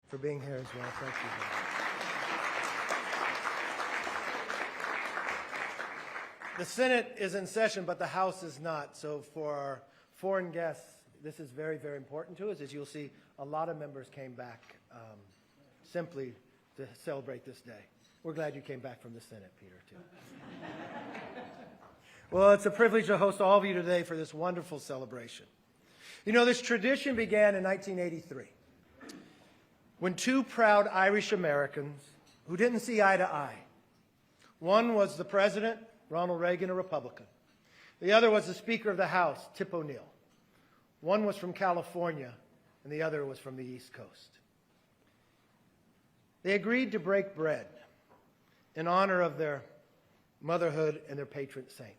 for being here as well. Thank you. The Senate is in session, but the House is not. So for our foreign guests, this is very, very important to us. As you'll see, a lot of members came back simply to celebrate this day. We're glad you came back from the Senate, Peter, too. Well, it's a privilege to host all of you today for this wonderful celebration. You know, this tradition began in 1983 when two proud Irish Americans who didn't see eye to eye. One was the President, Ronald Reagan, a Republican. The other was the Speaker of the House, Tip O'Neill. One was from California, and the other was from the East Coast. They agreed to break bread in honor of their motherhood and their patron saint.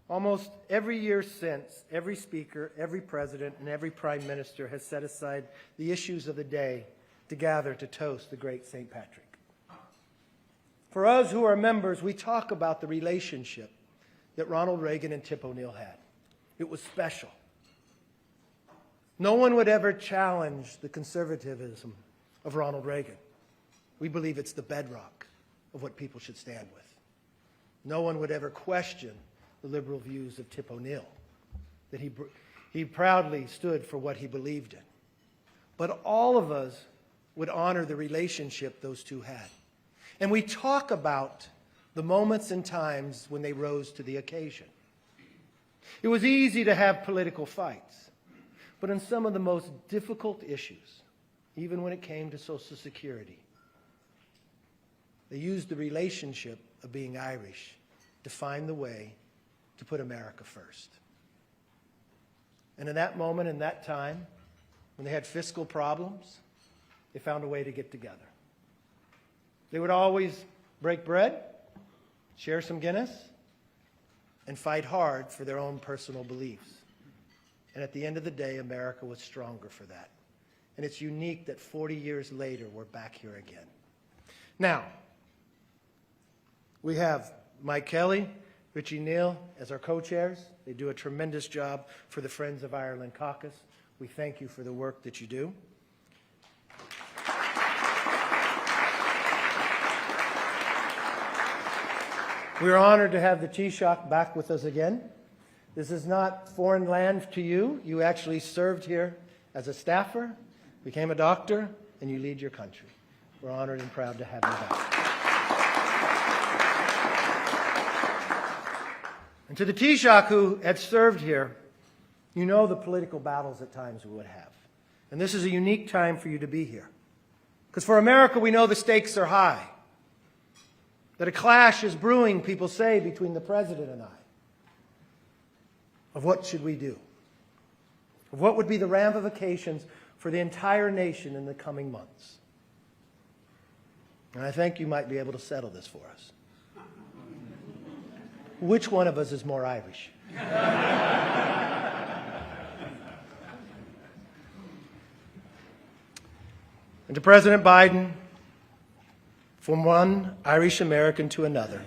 Almost every year since, every speaker, every president, and every prime minister has set aside the issues of the day to gather to toast the great St. Patrick. For us who are members, we talk about the relationship that Ronald Reagan and Tip O'Neill had. It was special. No one would ever challenge the conservatism of Ronald Reagan. We believe it's the bedrock of what people should stand with. No one would ever question the liberal views of Tip O'Neill, that he proudly stood for what he believed in. But all of us would honor the relationship those two had. And we talk about the moments and times when they rose to the occasion. It was easy to have political fights, but on some of the most difficult issues, even when it came to Social Security, they used the relationship of being Irish to find the way to put America first. And in that moment, in that time, when they had fiscal problems, they found a way to get together. They would always break bread, share some Guinness, and fight hard for their own personal beliefs. And at the end of the day, America was stronger for that. And it's unique that 40 years later, we're back here again. Now, we have Mike Kelly, Richie Neal as our co-chairs. They do a tremendous job for the Friends of Ireland Caucus. We thank you for the work that you do. We are honored to have the Taoiseach back with us again. This is not foreign land to you. You actually served here as a staffer, became a doctor, and you lead your country. We're honored and proud to have you back. And to the Taoiseach who had served here, you know the political battles at times we would have. And this is a unique time for you to be here. Because for America, we know the stakes are high. That a clash is brewing, people say, between the President and I. Of what should we do? Of what would be the ramifications for the entire nation in the coming months? And I think you might be able to settle this for us. Which one of us is more Irish? And to President Biden, from one Irish American to another,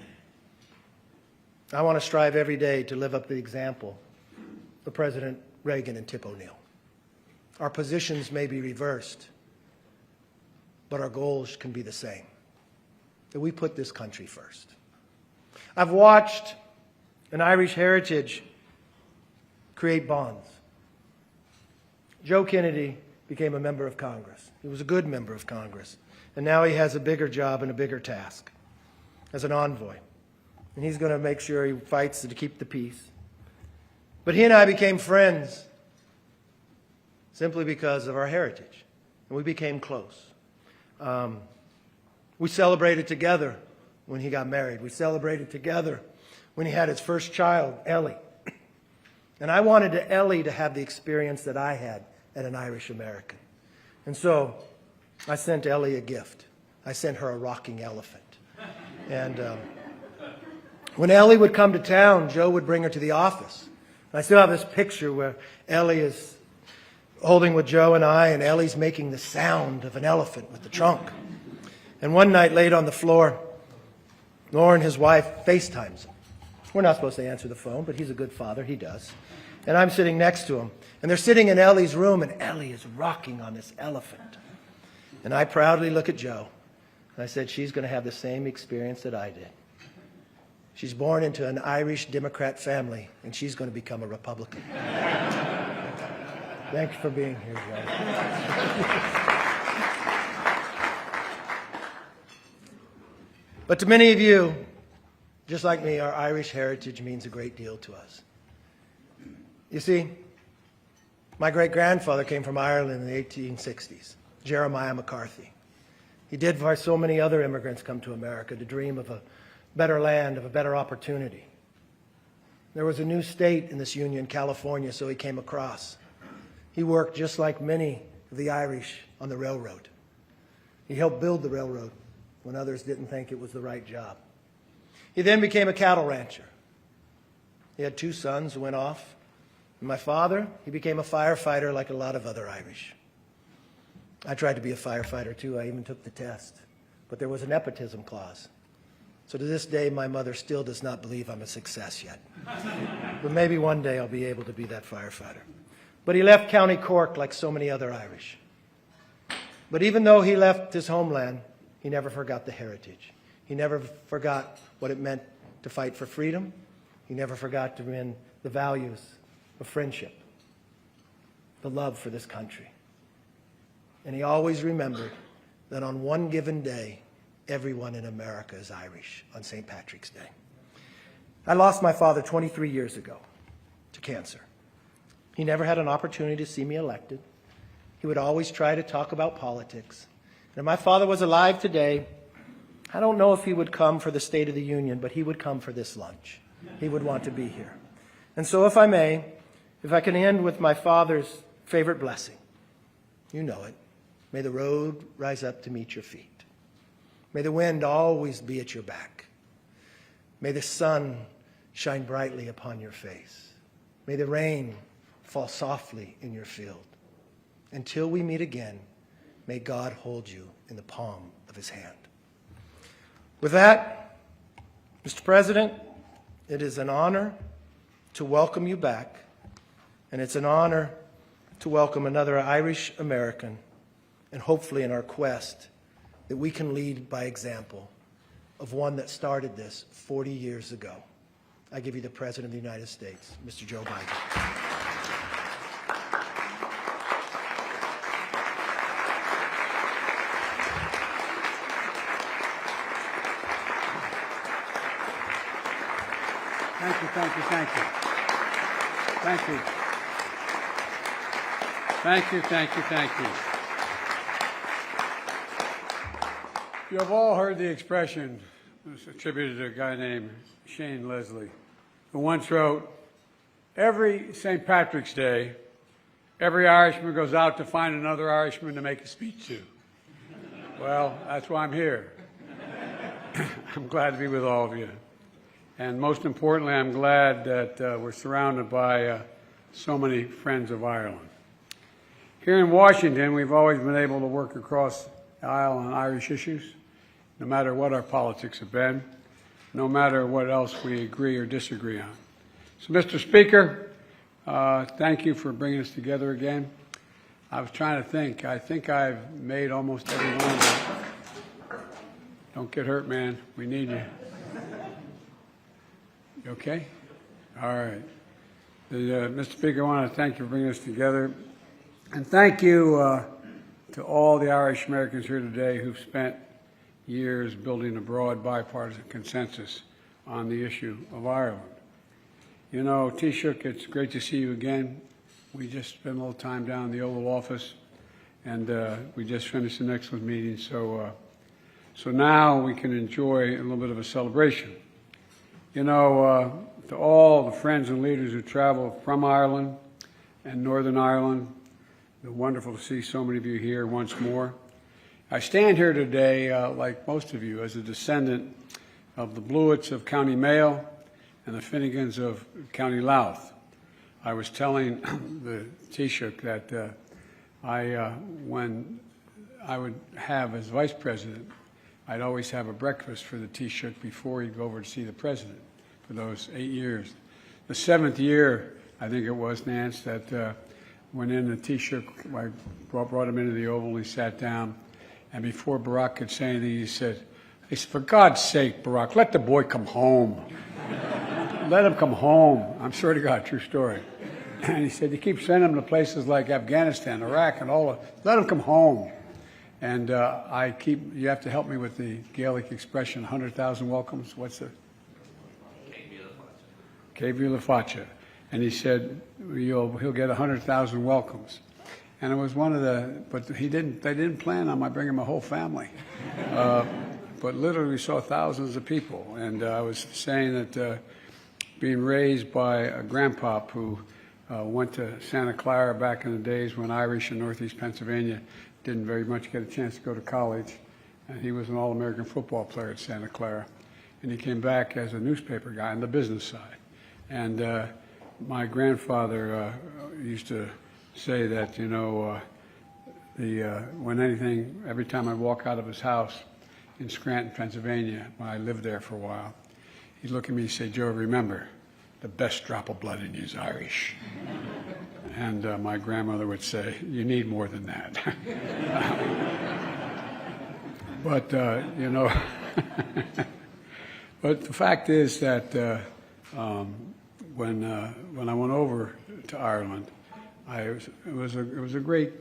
I want to strive every day to live up to the example of President Reagan and Tip O'Neill. Our positions may be reversed, but our goals can be the same, that we put this country first. I've watched an Irish heritage create bonds. Joe Kennedy became a member of Congress. He was a good member of Congress. And now he has a bigger job and a bigger task as an envoy. And he's going to make sure he fights to keep the peace. But he and I became friends simply because of our heritage. And we became close. We celebrated together when he got married. We celebrated together when he had his first child, Ellie. And I wanted Ellie to have the experience that I had as an Irish American. And so I sent Ellie a gift. I sent her a rocking elephant. And when Ellie would come to town, Joe would bring her to the office. And I still have this picture where Ellie is holding with Joe and I, and Ellie's making the sound of an elephant with the trunk. And one night, laid on the floor, Lauren, his wife, FaceTimes him. We're not supposed to answer the phone, but he's a good father. He does. And I'm sitting next to him. And they're sitting in Ellie's room, and Ellie is rocking on this elephant. And I proudly look at Joe, and I said, she's going to have the same experience that I did. She's born into an Irish Democrat family, and she's going to become a Republican. Thanks for being here, Joe. But to many of you, just like me, our Irish heritage means a great deal to us. You see, my great-grandfather came from Ireland in the 1860s, Jeremiah McCarthy. He did why so many other immigrants come to America, to dream of a better land, of a better opportunity. There was a new state in this union, California, so he came across. He worked just like many of the Irish on the railroad. He helped build the railroad when others didn't think it was the right job. He then became a cattle rancher. He had 2 sons who went off. And my father, he became a firefighter like a lot of other Irish. I tried to be a firefighter too. I even took the test. But there was a nepotism clause. So to this day, my mother still does not believe I'm a success yet. But maybe one day I'll be able to be that firefighter. But he left County Cork like so many other Irish. But even though he left his homeland, he never forgot the heritage. He never forgot what it meant to fight for freedom. He never forgot to win the values of friendship, the love for this country. And he always remembered that on one given day, everyone in America is Irish on St. Patrick's Day. I lost my father 23 years ago to cancer. He never had an opportunity to see me elected. He would always try to talk about politics. And if my father was alive today, I don't know if he would come for the State of the Union, but he would come for this lunch. He would want to be here. And so if I may, if I can end with my father's favorite blessing, you know it. May the road rise up to meet your feet. May the wind always be at your back. May the sun shine brightly upon your face. May the rain fall softly in your field. Until we meet again, may God hold you in the palm of his hand. With that, Mr. President, it is an honor to welcome you back, and it's an honor to welcome another Irish American, and hopefully in our quest that we can lead by example of one that started this 40 years ago. I give you the President of the United States, Mr. Joe Biden. Thank you, thank you, thank you. Thank you. Thank you, thank you, thank you. You have all heard the expression, it's attributed to a guy named Shane Leslie, who once wrote, every St. Patrick's Day, every Irishman goes out to find another Irishman to make a speech to. Well, that's why I'm here. I'm glad to be with all of you. And most importantly, I'm glad that we're surrounded by so many friends of Ireland. Here in Washington, we've always been able to work across the aisle on Irish issues, no matter what our politics have been, no matter what else we agree or disagree on. So, Mr. Speaker, thank you for bringing us together again. I was trying to think. I think I've made almost every one of them. Don't get hurt, man. We need you. You okay? All right. Mr. Speaker, I want to thank you for bringing us together. And thank you to all the Irish Americans here today who've spent years building a broad bipartisan consensus on the issue of Ireland. You know, Taoiseach, it's great to see you again. We just spent a little time down in the Oval Office, and we just finished an excellent meeting. So now we can enjoy a little bit of a celebration. You know, to all the friends and leaders who travel from Ireland and Northern Ireland, it's wonderful to see so many of you here once more. I stand here today, like most of you, as a descendant of the Blewitts of County Mayo and the Finnegans of County Louth. I was telling the Taoiseach that when I would have as vice president, I'd always have a breakfast for the Taoiseach before he'd go over to see the president for those 8 years. The 7th year, I think it was, Nance, that went in the Taoiseach, I brought him into the Oval, he sat down, And before Barack could say anything, he said, for God's sake, Barack, let the boy come home. Let him come home. I'm sure to God, true story. And he said, you keep sending him to places like Afghanistan, Iraq, and all of let him come home. And you have to help me with the Gaelic expression, 100,000 welcomes. What's the? Céabhí le Facha. And he said, he'll get 100,000 welcomes. And it was one of but they didn't plan on my bringing my whole family. But literally we saw thousands of people. And I was saying that being raised by a grandpop who went to Santa Clara back in the days when Irish in Northeast Pennsylvania didn't very much get a chance to go to college. And he was an All-American football player at Santa Clara. And he came back as a newspaper guy on the business side. And my grandfather used to say that, every time I walk out of his house in Scranton, Pennsylvania, when I lived there for a while, he'd look at me and say, Joe, remember, the best drop of blood in you is Irish. And my grandmother would say, you need more than that. But, but the fact is that when I went over to Ireland, it was a great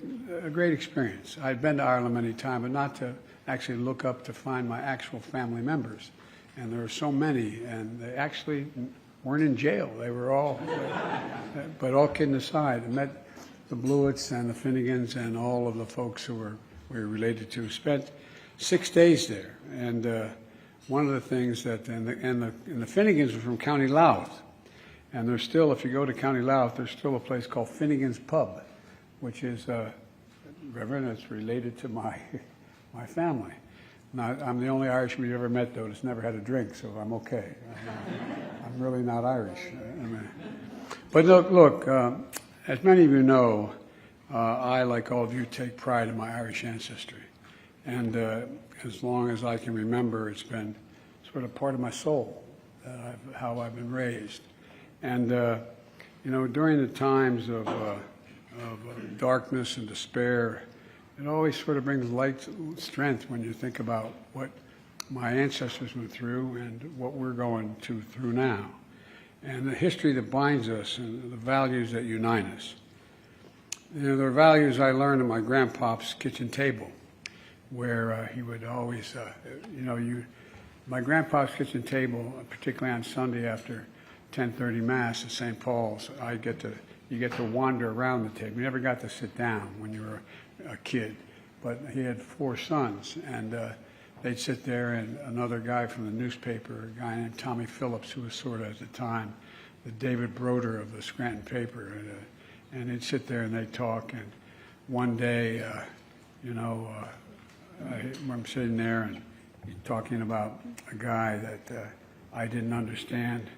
experience. I'd been to Ireland many times, but not to actually look up to find my actual family members. And there were so many, and they actually weren't in jail. They were all, but all kidding aside, I met the Blewitts and the Finnegans and all of the folks who we were related to. Spent 6 days there, and one of the things that, and the Finnegans were from County Louth. And there's still, if you go to County Louth, there's still a place called Finnegan's Pub, which is, Reverend, it's related to my family. Now, I'm the only Irishman you ever met, though, that's never had a drink, so I'm okay. I'm really not Irish. But look, as many of you know, I, like all of you, take pride in my Irish ancestry. And as long as I can remember, it's been sort of part of my soul, how I've been raised. And, during the times of darkness and despair, it always sort of brings light strength when you think about what my ancestors went through and what we're going through now. And the history that binds us and the values that unite us. There are values I learned at my grandpop's kitchen table, where he would always, my grandpa's kitchen table, particularly on Sunday after 10:30 Mass at St. Paul's, you get to wander around the table. You never got to sit down when you were a kid, but he had 4 sons, and they'd sit there, and another guy from the newspaper, a guy named Tommy Phillips, who was sort of at the time the David Broder of the Scranton paper, and they'd sit there and they'd talk. And one day, I'm sitting there and talking about a guy that I didn't understand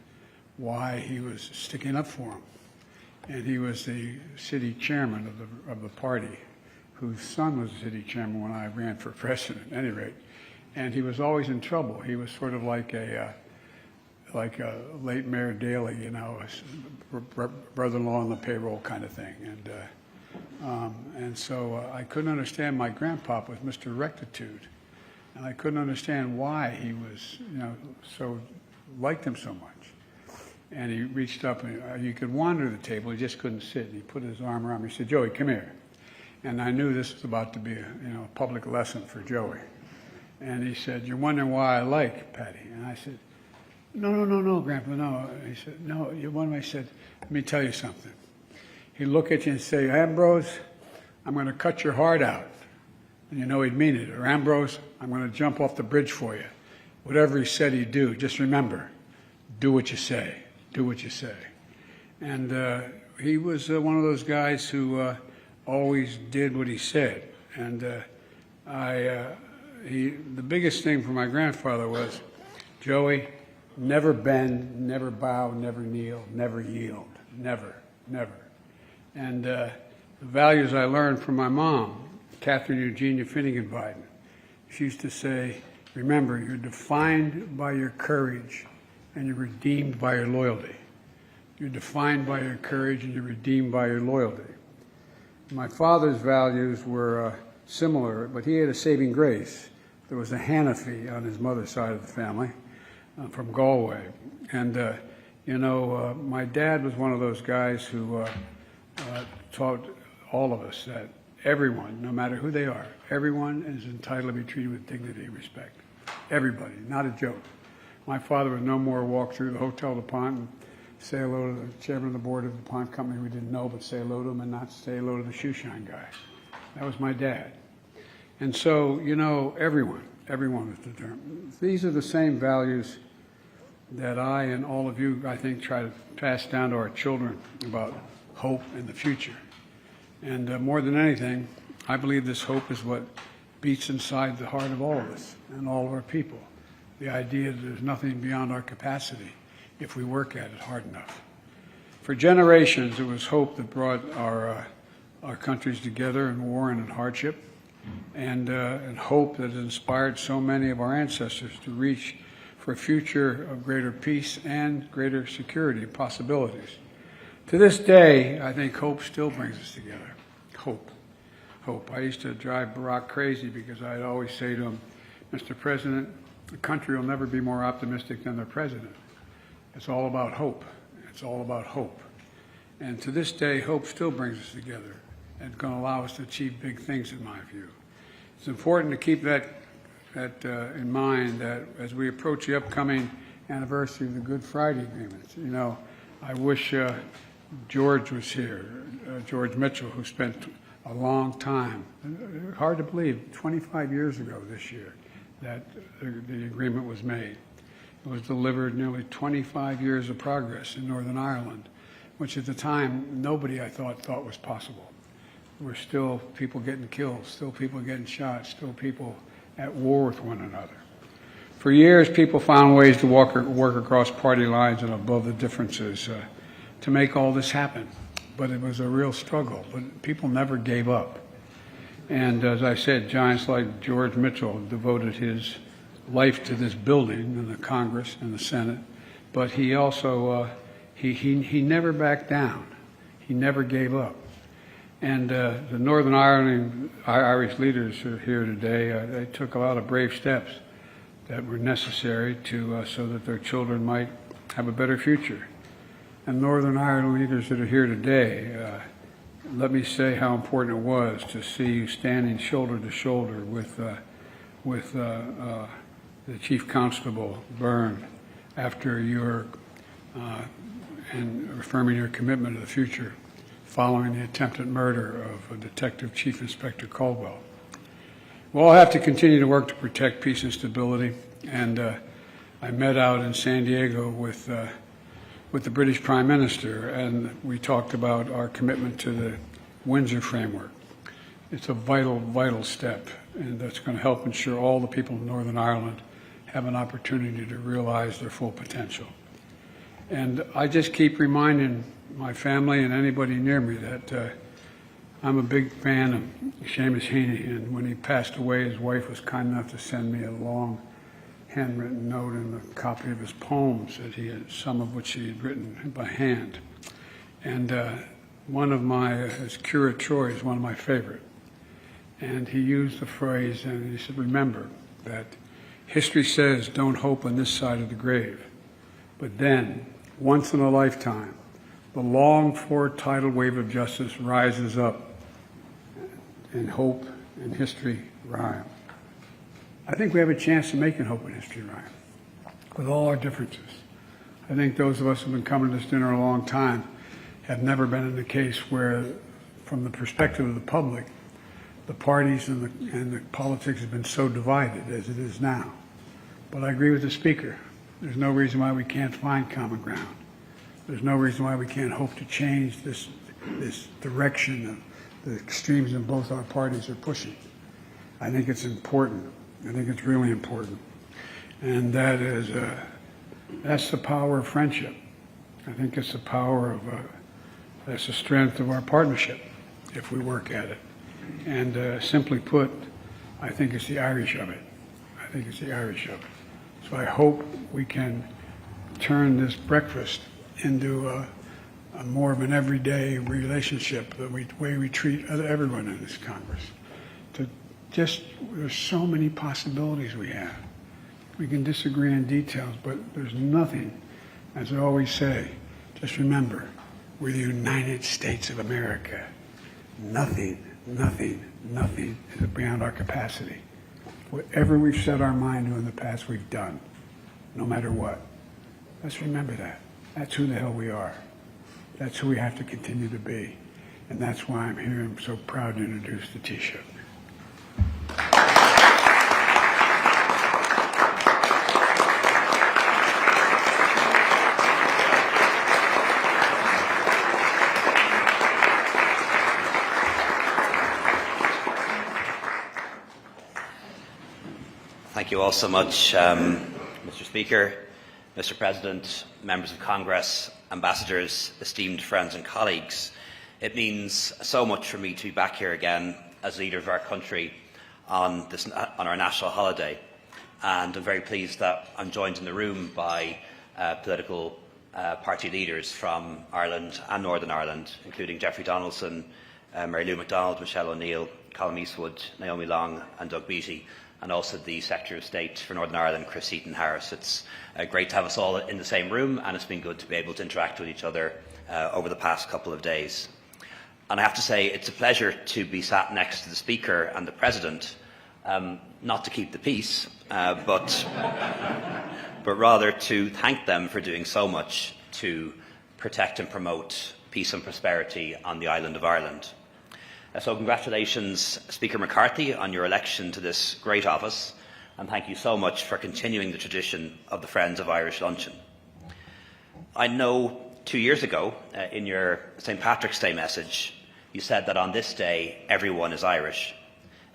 why he was sticking up for him. And he was the city chairman of the party, whose son was the city chairman when I ran for president, at any rate. And he was always in trouble. He was sort of like a late Mayor Daley, a brother-in-law on the payroll kind of thing. And so I couldn't understand my grandpop was Mr. Rectitude. And I couldn't understand why he was, so liked him so much. And he reached up, and you could wander the table, he just couldn't sit. And he put his arm around me. He said, Joey, come here. And I knew this was about to be a public lesson for Joey. And he said, you're wondering why I like Patty. And I said, no, Grandpa, no. He said, no, you're wondering. I said, let me tell you something. He'd look at you and say, Ambrose, I'm going to cut your heart out. And he'd mean it. Or Ambrose, I'm going to jump off the bridge for you. Whatever he said he'd do, just remember, do what you say. Do what you say. And he was one of those guys who always did what he said. And the biggest thing for my grandfather was, Joey, never bend, never bow, never kneel, never yield. Never, never. And the values I learned from my mom, Catherine Eugenia Finnegan Biden, she used to say, remember, you're defined by your courage and you're redeemed by your loyalty. You're defined by your courage and you're redeemed by your loyalty. My father's values were similar, but he had a saving grace. There was a Hanafi on his mother's side of the family from Galway. And, my dad was one of those guys who taught all of us that everyone, no matter who they are, everyone is entitled to be treated with dignity and respect. Everybody, not a joke. My father would no more walk through the Hotel DuPont and say hello to the chairman of the board of the DuPont company we didn't know, but say hello to him and not say hello to the shoe shine guy. That was my dad. And so, everyone was determined. These are the same values that I and all of you, I think, try to pass down to our children about hope in the future. And more than anything, I believe this hope is what beats inside the heart of all of us and all of our people. The idea that there's nothing beyond our capacity if we work at it hard enough. For generations, it was hope that brought our countries together in war and in hardship, and hope that inspired so many of our ancestors to reach for a future of greater peace and greater security and possibilities. To this day, I think hope still brings us together. Hope. I used to drive Barack crazy because I'd always say to him, Mr. President, the country will never be more optimistic than their president. It's all about hope. It's all about hope. And to this day, hope still brings us together and going to allow us to achieve big things, in my view. It's important to keep that in mind, that as we approach the upcoming anniversary of the Good Friday agreements. I wish George was here, George Mitchell, who spent a long time, hard to believe, 25 years ago this year, that the agreement was made. It was delivered nearly 25 years of progress in Northern Ireland, which at the time nobody, I thought was possible. There were still people getting killed, still people getting shot, still people at war with one another. For years, people found ways to work across party lines and above the differences to make all this happen. But it was a real struggle, but people never gave up. And as I said, giants like George Mitchell devoted his life to this building and the Congress and the Senate, but he also, he never backed down. He never gave up. And the Northern Irish leaders who are here today, they took a lot of brave steps that were necessary so that their children might have a better future. And Northern Ireland leaders that are here today, let me say how important it was to see you standing shoulder to shoulder with the Chief Constable Byrne after your and affirming your commitment to the future following the attempted murder of Detective Chief Inspector Caldwell. We'll all have to continue to work to protect peace and stability. And I met out in San Diego with the British Prime Minister, and we talked about our commitment to the Windsor Framework. It's a vital, vital step, and that's going to help ensure all the people of Northern Ireland have an opportunity to realize their full potential. And I just keep reminding my family and anybody near me that I'm a big fan of Seamus Heaney, and when he passed away, his wife was kind enough to send me a long handwritten note and a copy of his poems that he had, some of which he had written by hand. And one of his Cura Troy is one of my favorite. And he used the phrase, and he said, remember that history says don't hope on this side of the grave, but then, once in a lifetime, the longed-for tidal wave of justice rises up, and hope and history rhyme. I think we have a chance to make hope and history rhyme, with all our differences. I think those of us who have been coming to this dinner a long time have never been in a case where, from the perspective of the public, the parties and the politics have been so divided as it is now. But I agree with the speaker. There's no reason why we can't find common ground. There's no reason why we can't hope to change this direction of the extremes in both our parties are pushing. I think it's important. I think it's really important. And that's the power of friendship. I think it's the power that's the strength of our partnership if we work at it. And simply put, I think it's the Irish of it. I think it's the Irish of it. So I hope we can turn this breakfast into a more of an everyday relationship, the way we treat everyone in this Congress, to There's so many possibilities we have. We can disagree on details, but there's nothing, as I always say, just remember, we're the United States of America. Nothing is beyond our capacity. Whatever we've set our mind to in the past, we've done, no matter what. Let's remember that. That's who the hell we are. That's who we have to continue to be. And that's why I'm here. I'm so proud to introduce the Taoiseach. Thank you all so much, Mr. Speaker, Mr. President, members of Congress, ambassadors, esteemed friends and colleagues. It means so much for me to be back here again as leader of our country on our national holiday, and I'm very pleased that I'm joined in the room by political party leaders from Ireland and Northern Ireland, including Jeffrey Donaldson, Mary Lou MacDonald, Michelle O'Neill, Colm Eastwood, Naomi Long and Doug Beattie, and also the Secretary of State for Northern Ireland, Chris Heaton-Harris. It's great to have us all in the same room, and it's been good to be able to interact with each other over the past couple of days. And I have to say, it's a pleasure to be sat next to the Speaker and the President, not to keep the peace, but rather to thank them for doing so much to protect and promote peace and prosperity on the island of Ireland. So congratulations, Speaker McCarthy, on your election to this great office, and thank you so much for continuing the tradition of the Friends of Irish Luncheon. I know 2 years ago, in your St. Patrick's Day message, you said that on this day, everyone is Irish,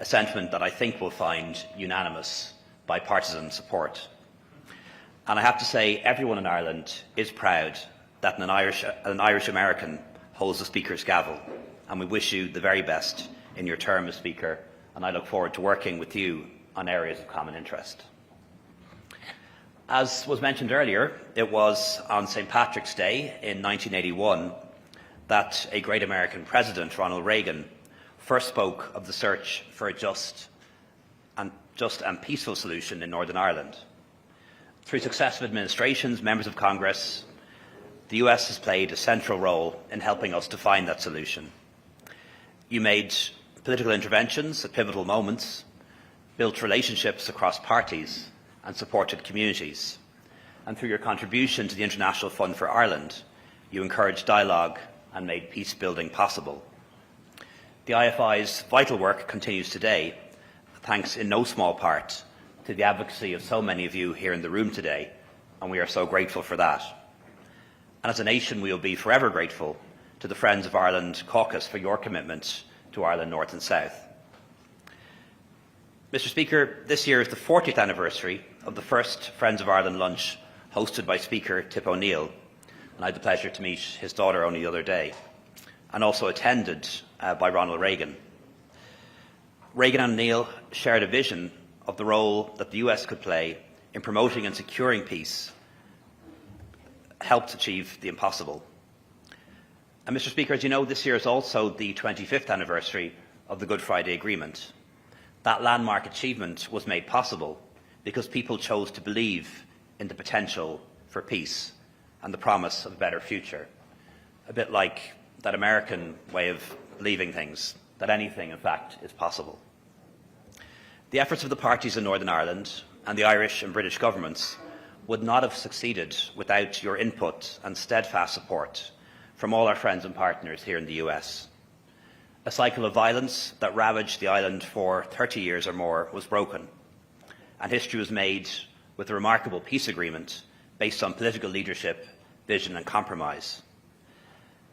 a sentiment that I think will find unanimous bipartisan support. And I have to say, everyone in Ireland is proud that an Irish American holds the Speaker's gavel, and we wish you the very best in your term as Speaker, and I look forward to working with you on areas of common interest. As was mentioned earlier, it was on St. Patrick's Day in 1981 that a great American president, Ronald Reagan, first spoke of the search for a just and peaceful solution in Northern Ireland. Through successive administrations, members of Congress, the US has played a central role in helping us to find that solution. You made political interventions at pivotal moments, built relationships across parties, and supported communities. And through your contribution to the International Fund for Ireland, you encouraged dialogue and made peace building possible. The IFI's vital work continues today, thanks in no small part to the advocacy of so many of you here in the room today, and we are so grateful for that. And as a nation, we will be forever grateful to the Friends of Ireland Caucus for your commitment to Ireland North and South. Mr. Speaker, this year is the 40th anniversary of the first Friends of Ireland lunch hosted by Speaker Tip O'Neill, and I had the pleasure to meet his daughter only the other day, and also attended by Ronald Reagan. Reagan and O'Neill shared a vision of the role that the US could play in promoting and securing peace, helped achieve the impossible. And Mr. Speaker, as you know, this year is also the 25th anniversary of the Good Friday Agreement. That landmark achievement was made possible because people chose to believe in the potential for peace and the promise of a better future. A bit like that American way of believing things, that anything, in fact, is possible. The efforts of the parties in Northern Ireland and the Irish and British governments would not have succeeded without your input and steadfast support from all our friends and partners here in the US. A cycle of violence that ravaged the island for 30 years or more was broken, and history was made with a remarkable peace agreement based on political leadership, vision and compromise.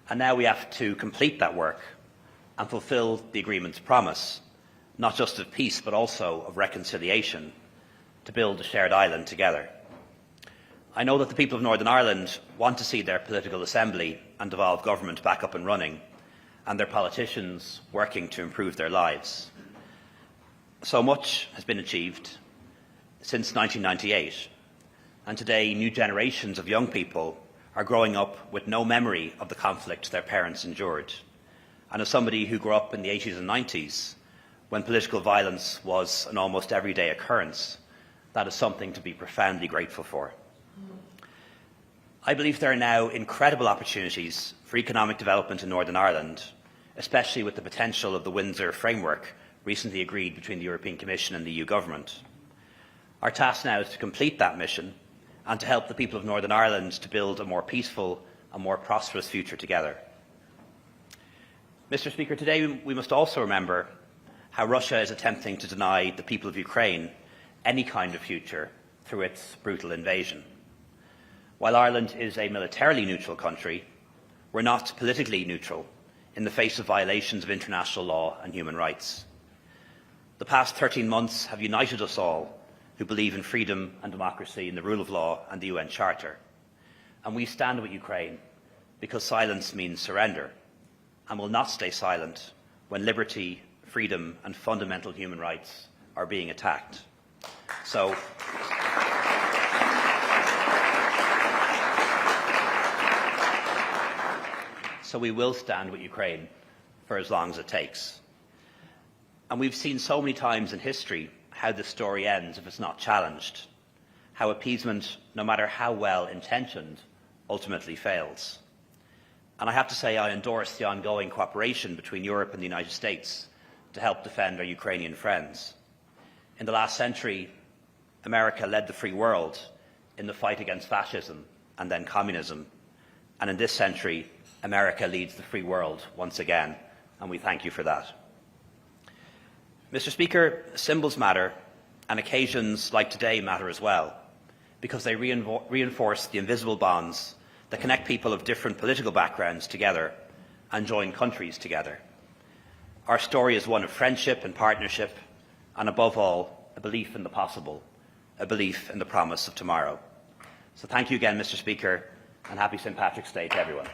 And now we have to complete that work and fulfil the agreement's promise, not just of peace but also of reconciliation, to build a shared island together. I know that the people of Northern Ireland want to see their political assembly and devolved government back up and running, and their politicians working to improve their lives. So much has been achieved since 1998, and today new generations of young people are growing up with no memory of the conflict their parents endured. And as somebody who grew up in the 80s and 90s, when political violence was an almost everyday occurrence, that is something to be profoundly grateful for. I believe there are now incredible opportunities for economic development in Northern Ireland, especially with the potential of the Windsor Framework recently agreed between the European Commission and the EU Government. Our task now is to complete that mission and to help the people of Northern Ireland to build a more peaceful and more prosperous future together. Mr. Speaker, today we must also remember how Russia is attempting to deny the people of Ukraine any kind of future through its brutal invasion. While Ireland is a militarily neutral country, we're not politically neutral in the face of violations of international law and human rights. The past 13 months have united us all who believe in freedom and democracy, in the rule of law and the UN Charter. And we stand with Ukraine because silence means surrender, and will not stay silent when liberty, freedom and fundamental human rights are being attacked. So we will stand with Ukraine for as long as it takes. And we've seen so many times in history how this story ends if it's not challenged, how appeasement, no matter how well intentioned, ultimately fails. And I have to say I endorse the ongoing cooperation between Europe and the United States to help defend our Ukrainian friends. In the last century, America led the free world in the fight against fascism and then communism. And in this century, America leads the free world once again, and we thank you for that. Mr. Speaker, symbols matter, and occasions like today matter as well, because they reinforce the invisible bonds that connect people of different political backgrounds together and join countries together. Our story is one of friendship and partnership, and above all, a belief in the possible, a belief in the promise of tomorrow. So thank you again, Mr. Speaker, and happy St. Patrick's Day to everyone.